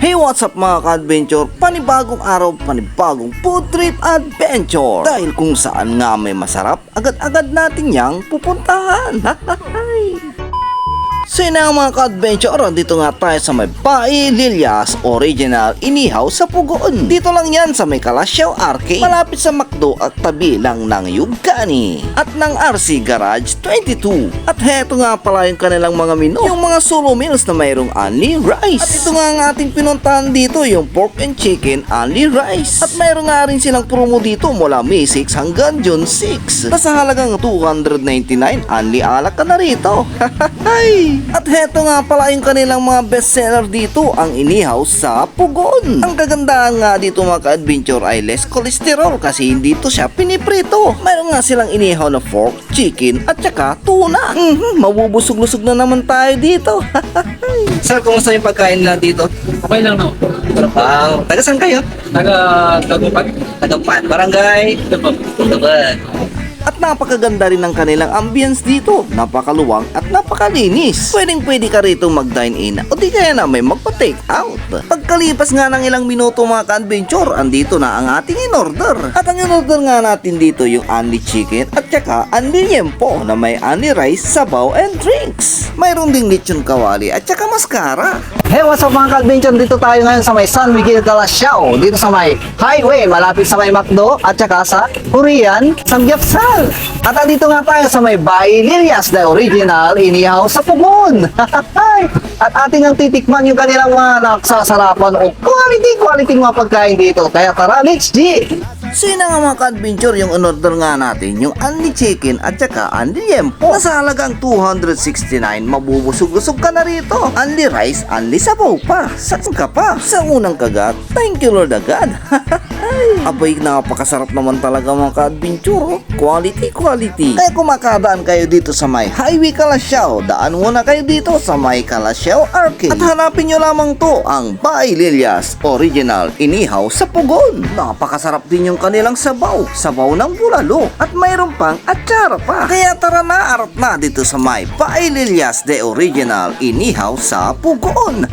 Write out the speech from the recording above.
Hey, what's up mga ka-adventure? Panibagong araw, panibagong food trip adventure. Dahil kung saan nga may masarap, agad-agad natin yang pupuntahan. So yun nga mga ka-adventure, dito nga tayo sa may Bai Lilias Original Inihaw sa Pugoon. Dito lang yan sa may Kalasyaw Arcade, malapit sa McDo at tabi lang ng Yugani at ng RC Garage 22. At heto nga pala yung kanilang mga menu, yung mga solo meals na mayroong only rice. At ito nga ang ating pinuntahan dito, yung pork and chicken only rice. At mayroon nga rin silang promo dito mula May 6 hanggang June 6 na sa halagang 299 only alak ka na rito. At heto nga pala yung kanilang mga bestseller dito, ang inihaw sa Pugon. Ang kagandahan nga dito mga ka-adventure ay less cholesterol kasi hindi to siya piniprito. Mayroon nga silang inihaw na pork, chicken at saka tuna. Mabubusog-lusog na naman tayo dito. Sir, kumusta yung pagkain nila dito? Okay lang no. Wow, taga saan kayo? Taga-Tagupag. Tagapan, barangay. Tagapan. At napakaganda rin ng kanilang ambience dito. Napakaluwang at napakalinis. Pwedeng-pwede ka rito mag-dine in o di kaya na may magpa-take out. Pagkalipas nga ng ilang minuto mga ka-adventure, andito na ang ating in-order. At ang in-order nga natin dito yung only chicken at saka only liempo na may only rice, sabaw and drinks. Mayroon ding lechon kawali at saka mascara. Hey, what's up mga ka-adventure? Dito tayo ngayon sa may San Miguel Kalasyaw. Dito sa may highway, malapit sa may McDo at saka sa Korean Samgyupsal. At andito nga tayo sa may Bai Lilias, the original inihaw sa Pugon. At ating ang titikman yung kanilang mga nagsasarapan o quality mga pagkain dito. Kaya tara, let's G! Sino nga mga ka-adventure yung in-order nga natin, yung only chicken at saka only liempo. Nasa halagang 269, mabubusog-usog ka na rito. Only rice, only sabaw pa. Saan ka pa? Sa unang kagat, thank you Lord agad. Abay, napakasarap naman talaga mga ka-adventure. Quality. Kaya kung makadaan kayo dito sa may Highway Kalasyaw, daan muna kayo dito sa may Kalasyaw Arcade. At hanapin nyo lamang to, ang Bai Lilias Original Inihaw sa Pugon. Napakasarap din yung kanilang sabaw ng bulalo. At mayroon pang atsara pa. Kaya tara na, arat na dito sa may Bai Lilias The Original Inihaw sa Pugon.